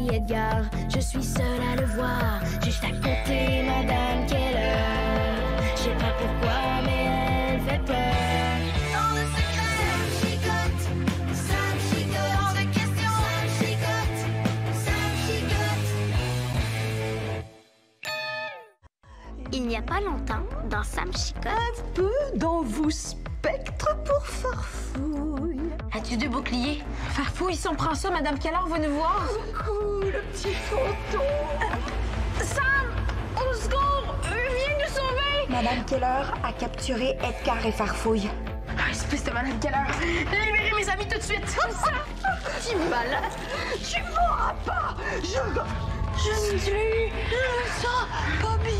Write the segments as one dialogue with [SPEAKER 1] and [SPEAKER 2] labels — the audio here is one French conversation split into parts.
[SPEAKER 1] crie Edgar. Je suis seule à le voir, juste à côté, Madame Keller. Je sais pas pourquoi, mais elle fait peur. Tant de secrets, ça me chicote, hors de question, ça me chicote. Il n'y a pas longtemps, dans Sam Chicotte.
[SPEAKER 2] Un peu dans vos spectres pour Farfouille.
[SPEAKER 3] As-tu deux boucliers? Farfouille, si on prend ça, Madame Keller va nous voir.
[SPEAKER 2] Coucou, le petit fantôme.
[SPEAKER 3] Sam! Au secours! Viens nous sauver!
[SPEAKER 4] Madame Keller a capturé Edgar et Farfouille.
[SPEAKER 3] Ah, espèce de Madame Keller! Libérez mes amis tout de suite!
[SPEAKER 2] Petit malade, tu m'auras pas. Je ne sens pas bien.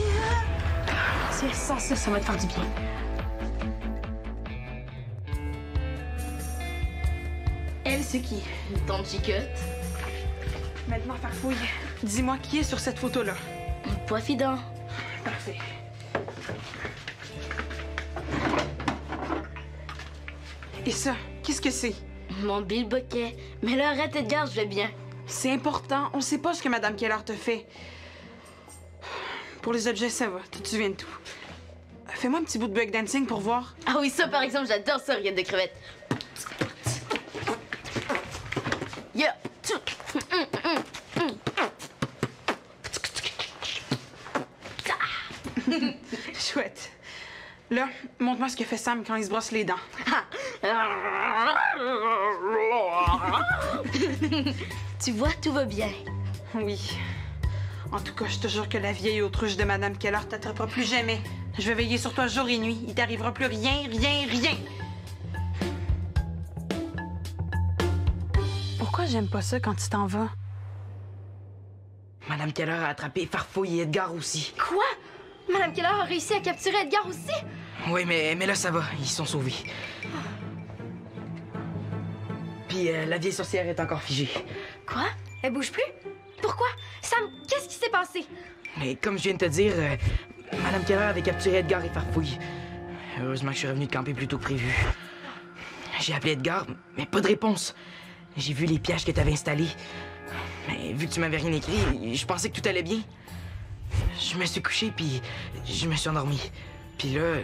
[SPEAKER 3] C'est essentiel, ça va te faire du bien. Elle, c'est qui? Tante Chicotte?
[SPEAKER 5] Maintenant, Farfouille, dis-moi qui est sur cette photo-là.
[SPEAKER 3] Poifidon.
[SPEAKER 5] Parfait. Et ça, qu'est-ce que c'est?
[SPEAKER 3] Mon bilboquet. Mais là, arrête, Edgar, je vais bien.
[SPEAKER 5] C'est important, on sait pas ce que Madame Keller te fait. Pour les objets, ça va, tu te souviens de tout. Fais-moi un petit bout de breakdancing pour voir.
[SPEAKER 3] Ah oui, ça, par exemple, j'adore ça, rillettes de crevettes. Yeah!
[SPEAKER 5] Chouette. Là, montre-moi ce que fait Sam quand il se brosse les dents.
[SPEAKER 3] Tu vois, tout va bien.
[SPEAKER 5] Oui. En tout cas, je te jure que la vieille autruche de Madame Keller t'attrapera plus jamais. Je vais veiller sur toi jour et nuit. Il t'arrivera plus rien, rien, rien. Pourquoi j'aime pas ça quand tu t'en vas?
[SPEAKER 6] Madame Keller a attrapé Farfouille et Edgar aussi.
[SPEAKER 3] Quoi? Madame Keller a réussi à capturer Edgar aussi?
[SPEAKER 6] Oui, mais là, ça va. Ils sont sauvés. Puis la vieille sorcière est encore figée.
[SPEAKER 3] Quoi? Elle bouge plus? Pourquoi? Sam, qu'est-ce qui s'est passé?
[SPEAKER 6] Mais comme je viens de te dire, Madame Keller avait capturé Edgar et Farfouille. Heureusement que je suis revenu de camper plus tôt que prévu. J'ai appelé Edgar, mais pas de réponse. J'ai vu les pièges que tu avais installés. Mais vu que tu m'avais rien écrit, je pensais que tout allait bien. Je me suis couché, puis je me suis endormi. Puis là...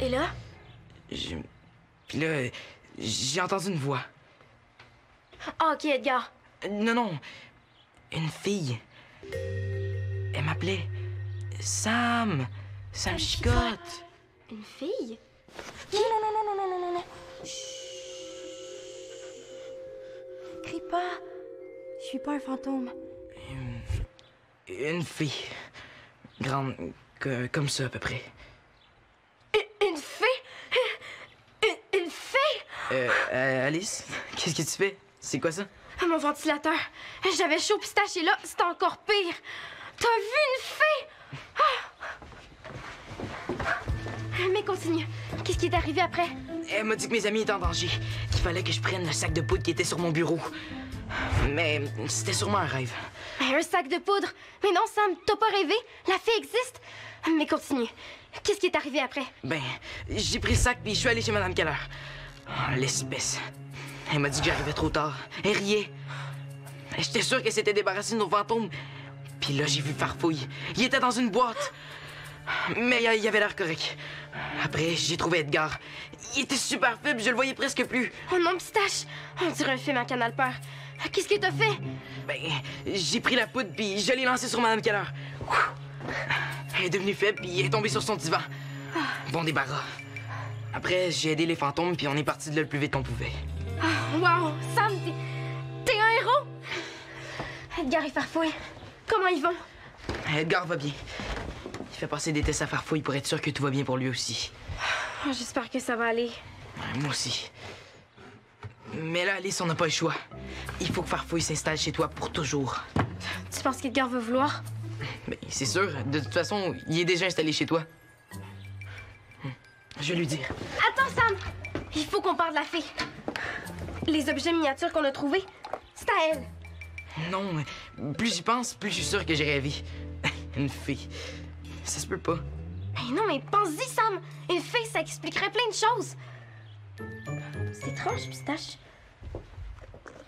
[SPEAKER 3] Et là?
[SPEAKER 6] Puis là, j'ai entendu une voix.
[SPEAKER 3] Ah, ok, Edgar.
[SPEAKER 6] Non. Une fille. Elle m'appelait Sam. Sam Chicotte.
[SPEAKER 3] Une fille?
[SPEAKER 4] Non. Crie pas. Je suis pas un fantôme.
[SPEAKER 6] Une fille. Grande comme ça, à peu près.
[SPEAKER 3] Une fille? Une fille?
[SPEAKER 6] Alice, qu'est-ce que tu fais? C'est quoi ça?
[SPEAKER 3] Mon ventilateur. J'avais chaud pistache et là, c'est encore pire. T'as vu une fille? Mais continue. Qu'est-ce qui est arrivé après?
[SPEAKER 6] Elle m'a dit que mes amis étaient en danger. Qu'il fallait que je prenne le sac de poudre qui était sur mon bureau. Mais c'était sûrement un rêve.
[SPEAKER 3] Un sac de poudre? Mais non, Sam, t'as pas rêvé? La fille existe? Mais continue. Qu'est-ce qui est arrivé après?
[SPEAKER 6] Ben, j'ai pris le sac puis je suis allé chez Madame Keller. Oh, l'espèce. Elle m'a dit que j'arrivais trop tard. Elle riait. J'étais sûr qu'elle s'était débarrassée de nos fantômes. Puis là, j'ai vu Farfouille. Il était dans une boîte. Mais il avait l'air correct. Après, j'ai trouvé Edgar. Il était super faible, je le voyais presque plus.
[SPEAKER 3] Oh non, pistache! On dirait un film à Canal Peur. Qu'est-ce que t'as fait?
[SPEAKER 6] Ben, j'ai pris la poudre puis je l'ai lancée sur Madame Keller. Elle est devenue faible puis elle est tombée sur son divan. Bon débarras. Après, j'ai aidé les fantômes puis on est parti de là le plus vite qu'on pouvait.
[SPEAKER 3] Wow! Sam, t'es un héros! Edgar et Farfouille, comment ils vont?
[SPEAKER 6] Edgar va bien. Il fait passer des tests à Farfouille pour être sûr que tout va bien pour lui aussi.
[SPEAKER 3] J'espère que ça va aller.
[SPEAKER 6] Ouais, moi aussi. Mais là, Alice, on n'a pas le choix. Il faut que Farfouille s'installe chez toi pour toujours.
[SPEAKER 3] Tu penses qu'Edgar va vouloir?
[SPEAKER 6] Mais c'est sûr. De toute façon, il est déjà installé chez toi. Je vais lui dire.
[SPEAKER 3] Attends, Sam! Il faut qu'on parle de la fée. Les objets miniatures qu'on a trouvés, c'est à elle.
[SPEAKER 6] Non, mais plus j'y pense, plus je suis sûr que j'ai rêvé. Une fille. Ça se peut pas.
[SPEAKER 3] Mais non, mais pense-y, Sam! Une fée, ça expliquerait plein de choses. C'est étrange, pistache.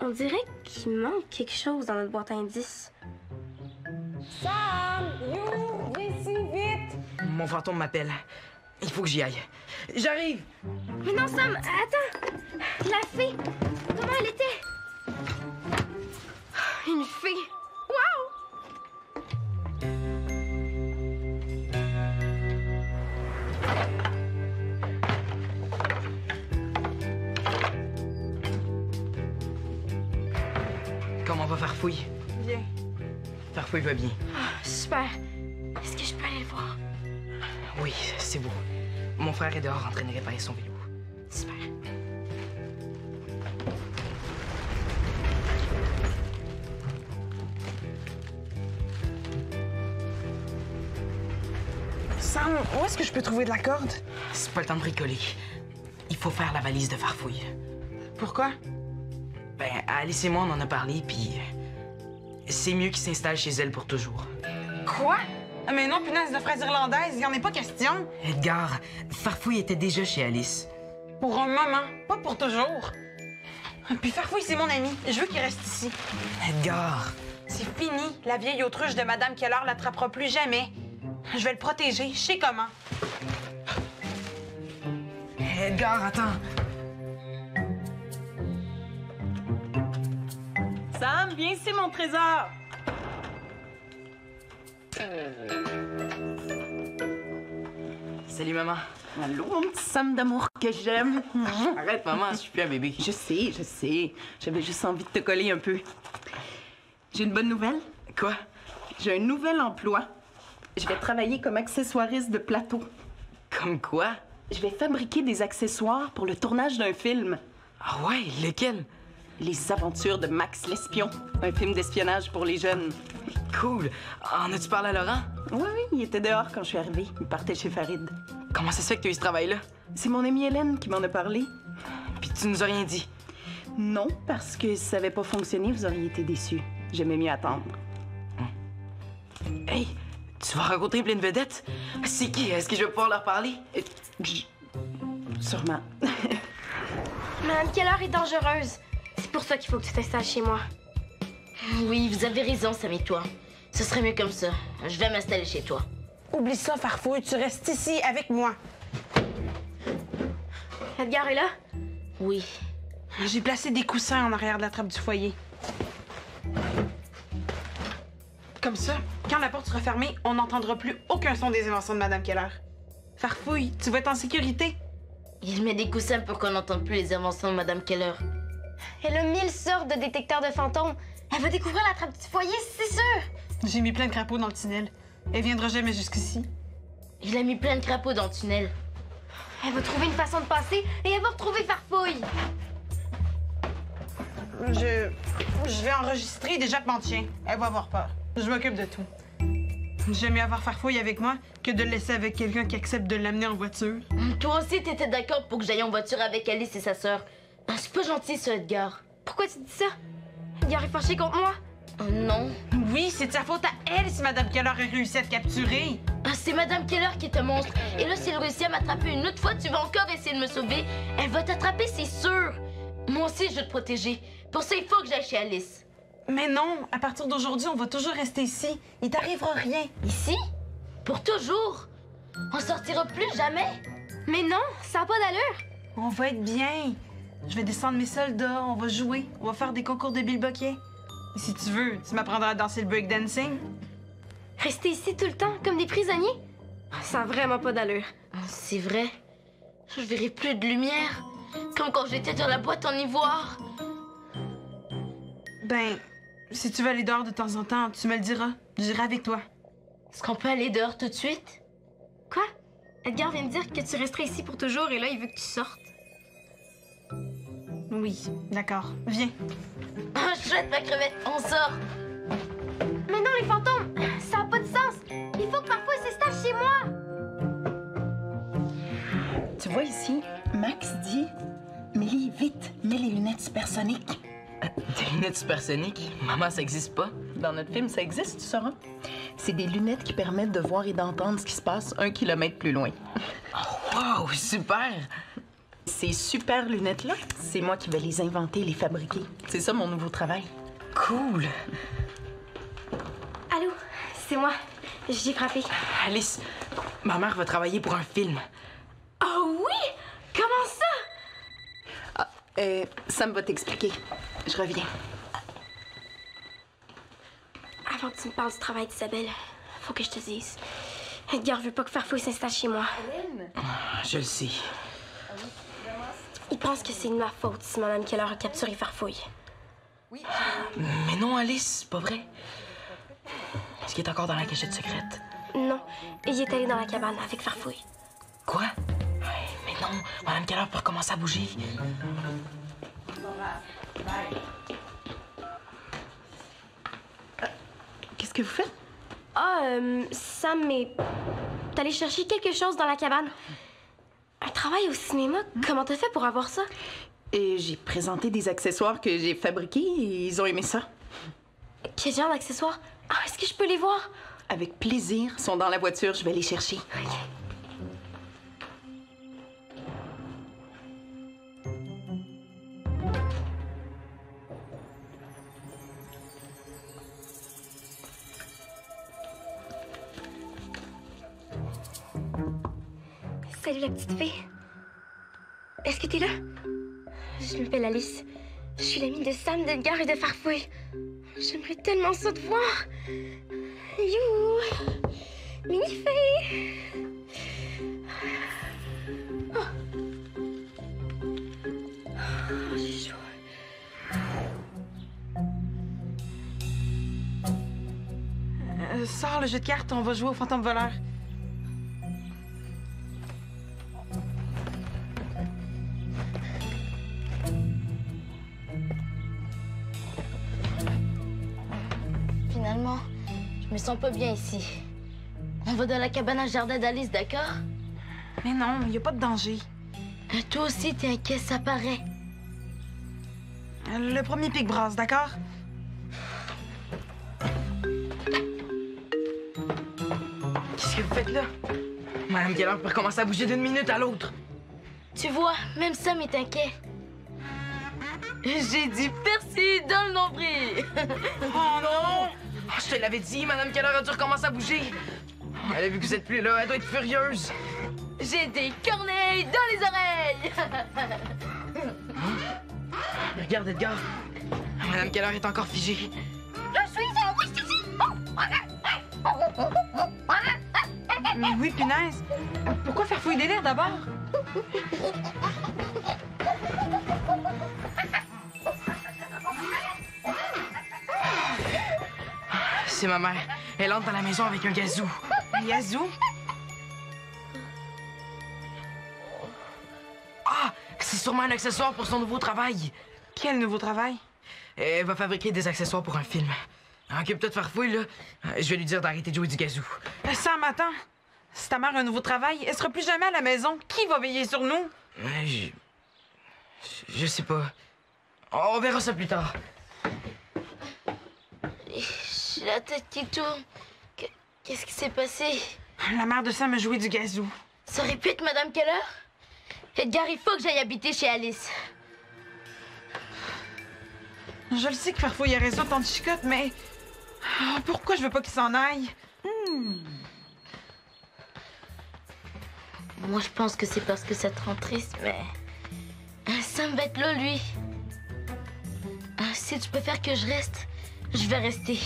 [SPEAKER 3] On dirait qu'il manque quelque chose dans notre boîte à indices.
[SPEAKER 4] Sam! You! Viens ici, vite!
[SPEAKER 6] Mon fantôme m'appelle. Il faut que j'y aille. J'arrive!
[SPEAKER 3] Mais non, Sam, attends! La fée! Comment elle était? Une fée! Wow!
[SPEAKER 6] Comment va Farfouille?
[SPEAKER 5] Bien.
[SPEAKER 6] Farfouille va bien.
[SPEAKER 3] Super! Est-ce que je peux aller le voir?
[SPEAKER 6] Oui, c'est beau. Mon frère est dehors en train de réparer son vélo.
[SPEAKER 3] Super.
[SPEAKER 5] Sam, où est-ce que je peux trouver de la corde?
[SPEAKER 6] C'est pas le temps de bricoler. Il faut faire la valise de Farfouille.
[SPEAKER 5] Pourquoi?
[SPEAKER 6] Ben, Alice et moi, on en a parlé, puis c'est mieux qu'il s'installe chez elle pour toujours.
[SPEAKER 5] Quoi? Ah, mais non, punaise de fraise irlandaise, il en est pas question.
[SPEAKER 6] Edgar, Farfouille était déjà chez Alice.
[SPEAKER 5] Pour un moment, pas pour toujours. Puis Farfouille, c'est mon ami. Je veux qu'il reste ici.
[SPEAKER 6] Edgar!
[SPEAKER 5] C'est fini. La vieille autruche de Madame Keller l'attrapera plus jamais. Je vais le protéger. Je sais comment.
[SPEAKER 6] Edgar, attends!
[SPEAKER 2] Sam, viens ici, mon trésor.
[SPEAKER 6] Salut, maman.
[SPEAKER 2] Allô, mon petit Sam d'amour que j'aime.
[SPEAKER 6] Arrête, maman, je suis plus un bébé.
[SPEAKER 2] Je sais. J'avais juste envie de te coller un peu. J'ai une bonne nouvelle.
[SPEAKER 6] Quoi?
[SPEAKER 2] J'ai un nouvel emploi. Je vais travailler comme accessoiriste de plateau.
[SPEAKER 6] Comme quoi?
[SPEAKER 2] Je vais fabriquer des accessoires pour le tournage d'un film.
[SPEAKER 6] Ah ouais, lequel?
[SPEAKER 2] Les aventures de Max l'espion. Un film d'espionnage pour les jeunes.
[SPEAKER 6] Cool. En as-tu parlé à Laurent?
[SPEAKER 2] Oui, il était dehors quand je suis arrivée. Il partait chez Farid.
[SPEAKER 6] Comment ça se fait que tu as eu ce travail-là?
[SPEAKER 2] C'est mon amie Hélène qui m'en a parlé.
[SPEAKER 6] Puis tu nous as rien dit.
[SPEAKER 2] Non, parce que si ça n'avait pas fonctionné, vous auriez été déçus. J'aimais mieux attendre.
[SPEAKER 6] Hey, tu vas rencontrer plein de vedettes? C'est qui? Est-ce que je vais pouvoir leur parler?
[SPEAKER 2] Sûrement.
[SPEAKER 3] Madame Keller est dangereuse. C'est pour ça qu'il faut que tu t'installes chez moi.
[SPEAKER 7] Oui, vous avez raison, Sam et toi. Ce serait mieux comme ça. Je vais m'installer chez toi.
[SPEAKER 5] Oublie ça, Farfouille. Tu restes ici avec moi.
[SPEAKER 3] Edgar est là?
[SPEAKER 7] Oui.
[SPEAKER 5] J'ai placé des coussins en arrière de la trappe du foyer. Comme ça, quand la porte sera fermée, on n'entendra plus aucun son des inventions de Madame Keller. Farfouille, tu vas être en sécurité.
[SPEAKER 7] Il met des coussins pour qu'on n'entende plus les inventions de Madame Keller.
[SPEAKER 3] Elle a 1000 sortes de détecteurs de fantômes. Elle va découvrir la trappe du foyer, c'est sûr!
[SPEAKER 5] J'ai mis plein de crapauds dans le tunnel. Elle viendra jamais jusqu'ici.
[SPEAKER 7] Il a mis plein de crapauds dans le tunnel.
[SPEAKER 3] Elle va trouver une façon de passer et elle va retrouver Farfouille.
[SPEAKER 5] Je vais enregistrer des jappements de chien. Elle va avoir peur. Je m'occupe de tout. J'aime mieux avoir Farfouille avec moi que de le laisser avec quelqu'un qui accepte de l'amener en voiture.
[SPEAKER 7] Toi aussi, t'étais d'accord pour que j'aille en voiture avec Alice et sa sœur. Ah, c'est pas gentil, ça, Edgar.
[SPEAKER 3] Pourquoi tu dis ça? Edgar est fâché contre moi.
[SPEAKER 7] Oh non.
[SPEAKER 5] Oui, c'est de sa faute à elle si Madame Keller a réussi à te capturer.
[SPEAKER 7] Ah, c'est Madame Keller qui est un monstre. Et là, si elle réussit à m'attraper une autre fois, tu vas encore essayer de me sauver. Elle va t'attraper, c'est sûr. Moi aussi, je veux te protéger. Pour ça, il faut que j'aille chez Alice.
[SPEAKER 5] Mais non, à partir d'aujourd'hui, on va toujours rester ici. Il t'arrivera rien.
[SPEAKER 7] Ici? Pour toujours? On sortira plus jamais?
[SPEAKER 3] Mais non, ça n'a pas d'allure.
[SPEAKER 5] On va être bien. Je vais descendre mes soldats, on va jouer, on va faire des concours de bilboquet. Et si tu veux, tu m'apprendras à danser le breakdancing.
[SPEAKER 3] Rester ici tout le temps, comme des prisonniers? Ça n'a vraiment pas d'allure.
[SPEAKER 7] C'est vrai. Je verrai plus de lumière. Comme quand j'étais dans la boîte en ivoire.
[SPEAKER 5] Ben, si tu veux aller dehors de temps en temps, tu me le diras. J'irai avec toi.
[SPEAKER 7] Est-ce qu'on peut aller dehors tout de suite?
[SPEAKER 3] Quoi? Edgar vient de dire que tu resterais ici pour toujours et là, il veut que tu sortes.
[SPEAKER 5] Oui, d'accord. Viens.
[SPEAKER 7] Ah, chouette, ma crevette, on sort.
[SPEAKER 3] Mais non, les fantômes, ça n'a pas de sens. Il faut que Farfouille s'installe chez moi.
[SPEAKER 2] Tu vois ici, Max dit « Mélie, vite, mets les lunettes supersoniques. »
[SPEAKER 6] Des lunettes supersoniques? Maman, ça existe pas.
[SPEAKER 2] Dans notre film, ça existe, tu sauras. C'est des lunettes qui permettent de voir et d'entendre ce qui se passe 1 kilomètre plus loin.
[SPEAKER 6] Oh, wow, super!
[SPEAKER 2] Ces super lunettes-là, c'est moi qui vais les inventer et les fabriquer. C'est ça mon nouveau travail.
[SPEAKER 6] Cool.
[SPEAKER 3] Allô, c'est moi. J'ai frappé.
[SPEAKER 6] Alice, ma mère va travailler pour un film.
[SPEAKER 3] Oh oui? Comment ça?
[SPEAKER 2] Sam va t'expliquer. Je reviens.
[SPEAKER 3] Avant que tu me parles du travail d'Isabelle, faut que je te dise. Edgar veut pas que Farfouille s'installe chez moi.
[SPEAKER 6] Je le sais.
[SPEAKER 3] Il pense que c'est de ma faute si Mme Keller a capturé Farfouille.
[SPEAKER 6] Mais non, Alice, c'est pas vrai. Est-ce qu'il est encore dans la cachette secrète?
[SPEAKER 3] Non, il est allé dans la cabane avec Farfouille.
[SPEAKER 6] Quoi? Mais non, Mme Keller peut recommencer à bouger.
[SPEAKER 2] Qu'est-ce que vous faites?
[SPEAKER 3] Sam est allé chercher quelque chose dans la cabane. Un travail au cinéma? Comment t'as fait pour avoir ça?
[SPEAKER 2] Et j'ai présenté des accessoires que j'ai fabriqués et ils ont aimé ça.
[SPEAKER 3] Quel genre d'accessoires? Ah, est-ce que je peux les voir?
[SPEAKER 2] Avec plaisir. Ils sont dans la voiture, je vais les chercher.
[SPEAKER 3] Salut la petite fille. Est-ce que t'es là? Je m'appelle Alice. Je suis l'amie de Sam, d'Edgar et de Farfouille. J'aimerais tellement ça te voir. You! Mini-fille! Oh. Oh, j'ai chaud.
[SPEAKER 5] Sors le jeu de cartes, on va jouer au fantôme voleur.
[SPEAKER 7] Finalement, je me sens pas bien ici. On va dans la cabane à jardin d'Alice, d'accord?
[SPEAKER 5] Mais non, il n'y a pas de danger.
[SPEAKER 7] Toi aussi, t'es inquiet, ça paraît.
[SPEAKER 5] Le premier pic brasse, d'accord?
[SPEAKER 6] Qu'est-ce que vous faites là? Mme Keller peut recommencer à bouger d'une minute à l'autre.
[SPEAKER 7] Tu vois, même Sam est inquiet. J'ai dit persil dans le nombril.
[SPEAKER 6] Oh non! Ah, je te l'avais dit, Mme Keller a dû recommencer à bouger. Elle a vu que vous êtes plus là, elle doit être furieuse.
[SPEAKER 7] J'ai des corneilles dans les oreilles.
[SPEAKER 6] Regarde, Edgar. Mme Keller est encore figée.
[SPEAKER 7] Je suis en ici.
[SPEAKER 5] Mais oui, punaise. Pourquoi faire fouiller des lèvres d'abord?
[SPEAKER 6] C'est ma mère. Elle entre dans la maison avec un gazou.
[SPEAKER 5] Un gazou?
[SPEAKER 6] Ah! C'est sûrement un accessoire pour son nouveau travail.
[SPEAKER 5] Quel nouveau travail?
[SPEAKER 6] Elle va fabriquer des accessoires pour un film. Occupe-toi de Farfouille, là. Je vais lui dire d'arrêter de jouer du gazou.
[SPEAKER 5] Sam, attends. Si ta mère a un nouveau travail, elle sera plus jamais à la maison. Qui va veiller sur nous?
[SPEAKER 6] Je sais pas. On verra ça plus tard.
[SPEAKER 7] J'ai la tête qui tourne. Qu'est-ce qui s'est passé?
[SPEAKER 5] La mère de Sam a joué du gazou.
[SPEAKER 7] Ça aurait pu être Mme Keller? Edgar, il faut que j'aille habiter chez Alice.
[SPEAKER 5] Je le sais que Farfouille a raison, tante Chicotte, mais... pourquoi je veux pas qu'il s'en aille?
[SPEAKER 7] Moi, je pense que c'est parce que ça te rend triste, mais... Sam va être là, lui. Si tu préfères que je reste, je vais rester.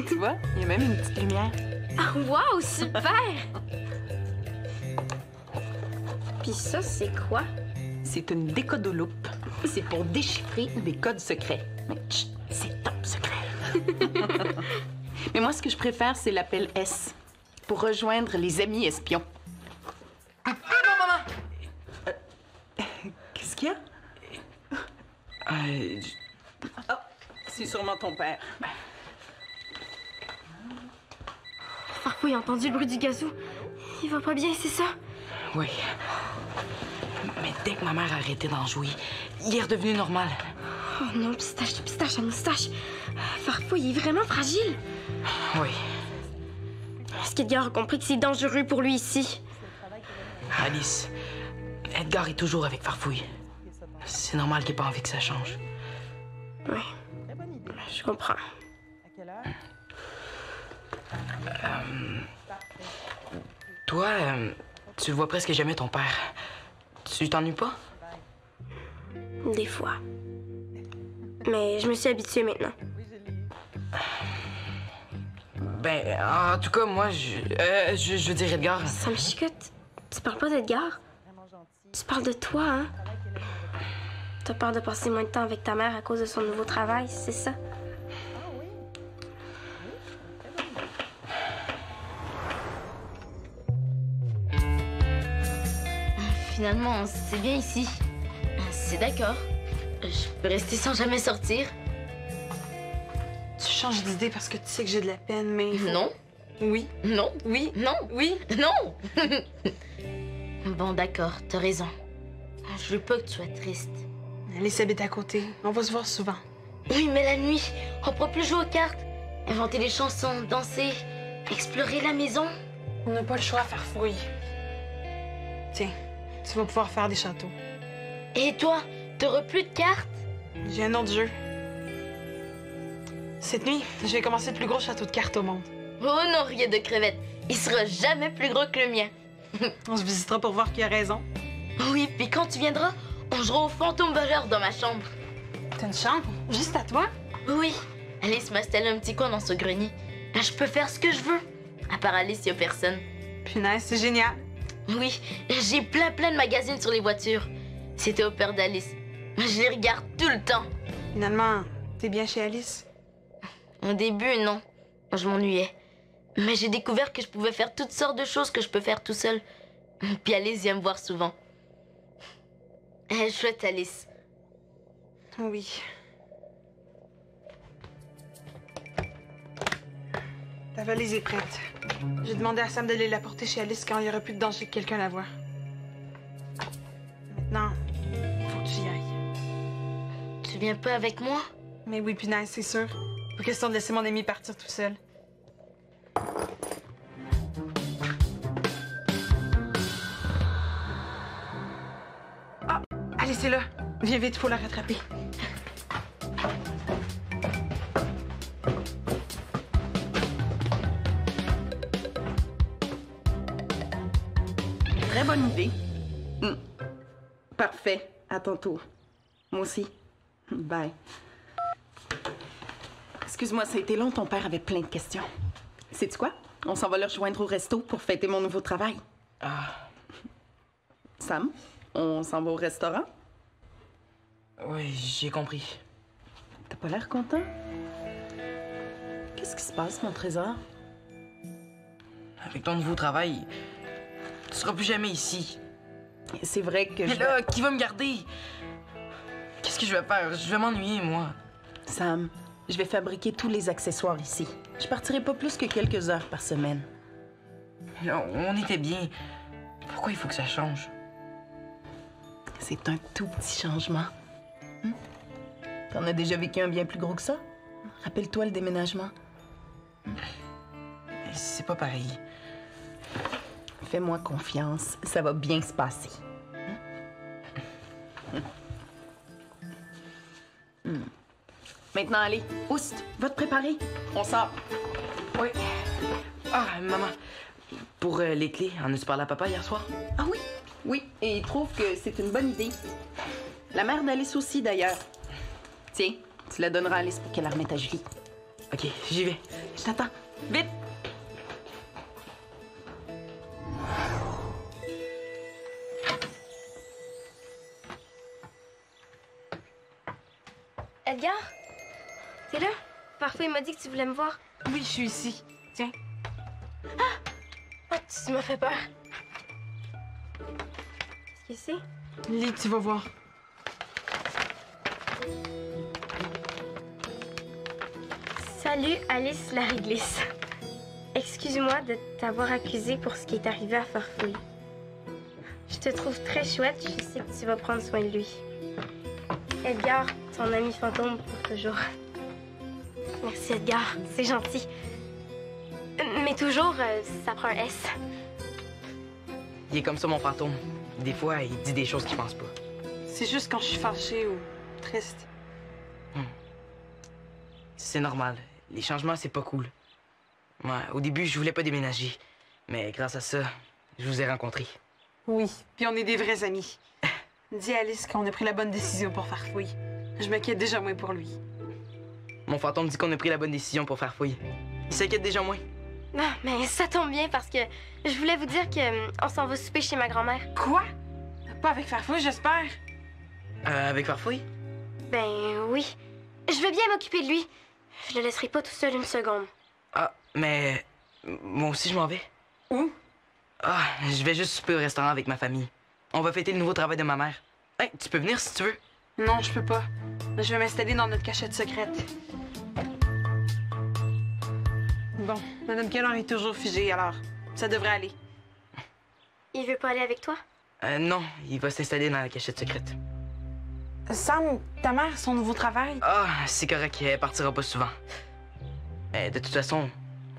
[SPEAKER 2] Tu vois, il y a même une petite lumière.
[SPEAKER 3] Ah, wow, super! Puis ça, c'est quoi?
[SPEAKER 2] C'est une décodoloupe. C'est pour déchiffrer des codes secrets. Mais chut, c'est top secret. Mais moi, ce que je préfère, c'est l'appel S. Pour rejoindre les amis espions.
[SPEAKER 6] Ah, non, maman!
[SPEAKER 2] Qu'est-ce qu'il y a? Oh, c'est sûrement ton père.
[SPEAKER 3] Farfouille a entendu le bruit du gazou. Il va pas bien, c'est ça?
[SPEAKER 6] Oui. Mais dès que ma mère a arrêté d'en jouer, il est redevenu normal.
[SPEAKER 3] Oh non, pistache à moustache. Farfouille est vraiment fragile.
[SPEAKER 6] Oui.
[SPEAKER 3] Est-ce qu'Edgar a compris que c'est dangereux pour lui ici?
[SPEAKER 6] Alice, Edgar est toujours avec Farfouille. C'est normal qu'il n'ait pas envie que ça change.
[SPEAKER 3] Oui, je comprends.
[SPEAKER 6] Toi, tu le vois presque jamais ton père. Tu t'ennuies pas?
[SPEAKER 3] Des fois. Mais je me suis habituée maintenant.
[SPEAKER 6] Ben, en tout cas, moi, je veux dire Edgar.
[SPEAKER 3] Ça me chicote. Tu parles pas d'Edgar? Tu parles de toi, hein? T'as peur de passer moins de temps avec ta mère à cause de son nouveau travail, c'est ça?
[SPEAKER 7] Finalement, c'est bien ici. C'est d'accord. Je peux rester sans jamais sortir.
[SPEAKER 5] Tu changes d'idée parce que tu sais que j'ai de la peine, mais...
[SPEAKER 7] Non,
[SPEAKER 5] Oui.
[SPEAKER 7] non,
[SPEAKER 5] Oui.
[SPEAKER 7] non,
[SPEAKER 5] Oui.
[SPEAKER 7] non. Bon, d'accord, t'as raison. Je veux pas que tu sois triste.
[SPEAKER 5] Alice habite à côté. On va se voir souvent.
[SPEAKER 7] Oui, mais la nuit, on pourra plus jouer aux cartes, inventer des chansons, danser, explorer la maison.
[SPEAKER 5] On n'a pas le choix à faire fouille. Tiens, tu vas pouvoir faire des châteaux.
[SPEAKER 7] Et toi, t'auras plus de cartes?
[SPEAKER 5] J'ai un autre jeu. Cette nuit, je vais commencer le plus gros château de cartes au monde.
[SPEAKER 7] Oh non, rien de crevette. Il sera jamais plus gros que le mien.
[SPEAKER 5] On se visitera pour voir qui a raison.
[SPEAKER 7] Oui, puis quand tu viendras, on jouera au fantôme voleur dans ma chambre.
[SPEAKER 5] T'as une chambre? Juste à toi?
[SPEAKER 7] Oui, Alice m'a installé un petit coin dans ce grenier. Là, je peux faire ce que je veux. À part Alice, y a personne.
[SPEAKER 5] Punaise, c'est génial.
[SPEAKER 7] Oui, j'ai plein de magazines sur les voitures. C'était au père d'Alice. Je les regarde tout le temps.
[SPEAKER 5] Finalement, t'es bien chez Alice?
[SPEAKER 7] Au début, non. Je m'ennuyais. Mais j'ai découvert que je pouvais faire toutes sortes de choses que je peux faire tout seul. Puis Alice vient me voir souvent. Elle est chouette, Alice.
[SPEAKER 5] Oui. Ta valise est prête. J'ai demandé à Sam d'aller la porter chez Alice quand il n'y aura plus de danger que quelqu'un la voie. Maintenant, faut que tu y ailles.
[SPEAKER 7] Tu viens pas avec moi?
[SPEAKER 5] Mais oui, punaise, c'est sûr. Pas question de laisser mon ami partir tout seul. Ah! Alice est là. Viens vite, faut la rattraper.
[SPEAKER 2] Très bonne idée. Parfait. À ton tour. Moi aussi. Bye. Excuse-moi, ça a été long. Ton père avait plein de questions. Sais-tu quoi? On s'en va le rejoindre au resto pour fêter mon nouveau travail.
[SPEAKER 6] Ah,
[SPEAKER 2] Sam, on s'en va au restaurant?
[SPEAKER 6] oui, j'ai compris.
[SPEAKER 2] T'as pas l'air content? Qu'est-ce qui se passe, mon trésor?
[SPEAKER 6] Avec ton nouveau travail, tu seras plus jamais ici.
[SPEAKER 2] C'est vrai que
[SPEAKER 6] Mais là, qui va me garder? Qu'est-ce que je vais faire? Je vais m'ennuyer, moi.
[SPEAKER 2] Sam, je vais fabriquer tous les accessoires ici. Je partirai pas plus que quelques heures par semaine.
[SPEAKER 6] Là, on était bien. Pourquoi il faut que ça change?
[SPEAKER 2] C'est un tout petit changement. T'en as déjà vécu un bien plus gros que ça? Rappelle-toi le déménagement.
[SPEAKER 6] C'est pas pareil.
[SPEAKER 2] Fais-moi confiance, ça va bien se passer. Maintenant, allez, Oust, va te préparer. On sort.
[SPEAKER 6] Oui. Ah, maman, pour les clés, en as-tu parlé à papa hier soir?
[SPEAKER 2] Ah oui, oui, et il trouve que c'est une bonne idée. La mère d'Alice aussi, d'ailleurs. Tiens, tu la donneras à Alice pour qu'elle la remette à Julie.
[SPEAKER 6] OK, j'y vais.
[SPEAKER 2] Je t'attends. Vite!
[SPEAKER 3] Edgar? T'es là? Parfois, il m'a dit que tu voulais me voir.
[SPEAKER 5] Oui, je suis ici. Tiens.
[SPEAKER 3] Ah, tu m'as fait peur. Qu'est-ce que c'est?
[SPEAKER 5] Lis, tu vas voir.
[SPEAKER 3] Salut, Alice la réglisse. Excuse-moi de t'avoir accusé pour ce qui est arrivé à Farfouille. Je te trouve très chouette, je sais que tu vas prendre soin de lui. Edgar, ton ami fantôme pour toujours. Merci Edgar, c'est gentil. Mais toujours, ça prend un S.
[SPEAKER 6] Il est comme ça, mon fantôme. Des fois, il dit des choses qu'il pense pas.
[SPEAKER 5] C'est juste quand je suis fâchée ou triste.
[SPEAKER 6] C'est normal. Les changements, c'est pas cool. Moi, au début, je voulais pas déménager. Mais grâce à ça, je vous ai rencontrés.
[SPEAKER 5] Oui, puis on est des vrais amis. Dis à Alice qu'on a pris la bonne décision pour Farfouille. Je m'inquiète déjà moins pour lui.
[SPEAKER 6] Mon fantôme dit qu'on a pris la bonne décision pour faire fouille. Il s'inquiète déjà moins.
[SPEAKER 3] Non, mais ça tombe bien parce que je voulais vous dire que on s'en va souper chez ma grand-mère.
[SPEAKER 5] Quoi? Pas avec Farfouille, j'espère.
[SPEAKER 6] Avec Farfouille?
[SPEAKER 3] Ben oui. Je vais bien m'occuper de lui. Je le laisserai pas tout seul une seconde.
[SPEAKER 6] Ah, mais... Moi aussi, je m'en vais.
[SPEAKER 5] Où?
[SPEAKER 6] Ah, je vais juste souper au restaurant avec ma famille. On va fêter le nouveau travail de ma mère. Hey, tu peux venir si tu veux.
[SPEAKER 5] Non, je peux pas. Je vais m'installer dans notre cachette secrète. Bon, Madame Keller est toujours figée, alors ça devrait aller.
[SPEAKER 3] Il veut pas aller avec toi?
[SPEAKER 6] Non, il va s'installer dans la cachette secrète.
[SPEAKER 5] Sam, ta mère, son nouveau travail?
[SPEAKER 6] Ah, c'est correct, elle partira pas souvent. De toute façon,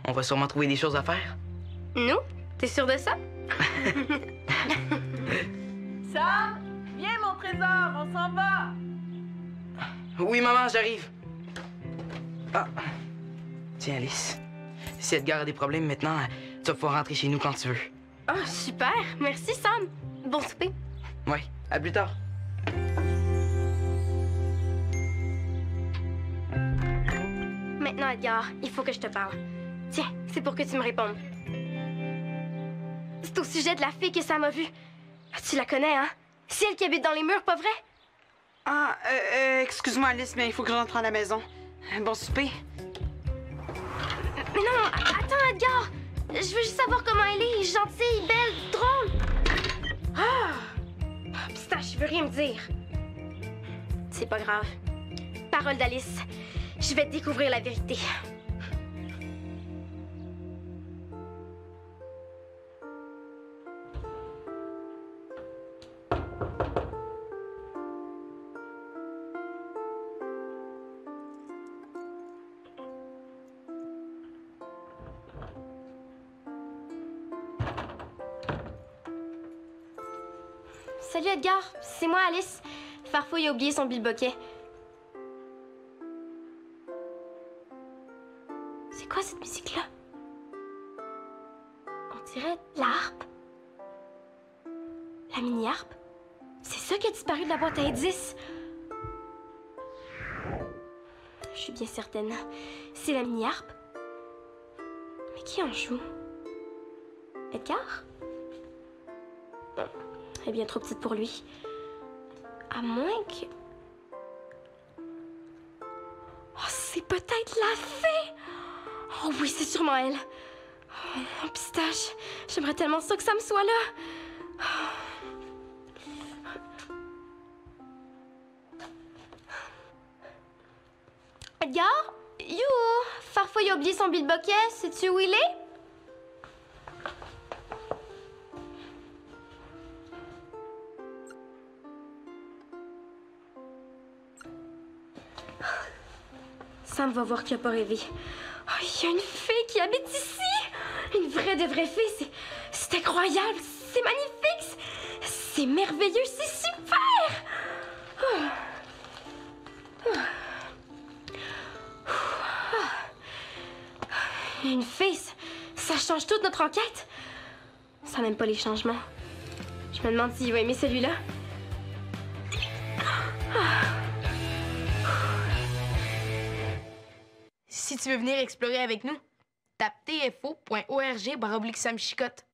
[SPEAKER 6] on va sûrement trouver des choses à faire.
[SPEAKER 3] Nous? T'es sûr de ça?
[SPEAKER 2] Sam, viens mon trésor, on s'en va.
[SPEAKER 6] Oui, maman, j'arrive. Ah. Tiens, Alice. Si Edgar a des problèmes maintenant, tu vas pouvoir rentrer chez nous quand tu veux.
[SPEAKER 3] Oh, super! Merci, Sam! Bon souper!
[SPEAKER 6] Ouais, à plus tard.
[SPEAKER 3] Maintenant, Edgar, il faut que je te parle. Tiens, c'est pour que tu me répondes. C'est au sujet de la fille que Sam a vue. Tu la connais, hein? Celle qui habite dans les murs, pas vrai?
[SPEAKER 5] Ah, excuse-moi, Alice, mais il faut que je rentre à la maison. Bon souper.
[SPEAKER 3] Mais non, attends, Edgar! Je veux juste savoir comment elle est, gentille, belle, drôle. Ah! Pistache, je veux rien me dire. C'est pas grave. Parole d'Alice, je vais découvrir la vérité. Salut Edgar, c'est moi Alice. Farfouille a oublié son bilboquet. C'est quoi cette musique-là? On dirait de la harpe. La mini-harpe? C'est ça qui a disparu de la boîte à indices. Je suis bien certaine. C'est la mini-harpe. Mais qui en joue? Edgar? Elle est bien trop petite pour lui. À moins que... Oh, c'est peut-être la fée! Oh oui, c'est sûrement elle. Oh, Pistache, j'aimerais tellement ça que ça me soit là. Edgar? You! Farfouille a oublié son bilboquet. Sais-tu où il est? Sam va voir qu'il n'a pas rêvé. Oh, il y a une fée qui habite ici! Une vraie de vraie fée, c'est incroyable, c'est magnifique, c'est merveilleux, c'est super! Une fée, ça change toute notre enquête. Ça n'aime pas les changements. Je me demande s'il va aimer celui-là.
[SPEAKER 7] Si tu veux venir explorer avec nous, tape tfo.org/Sam Chicotte.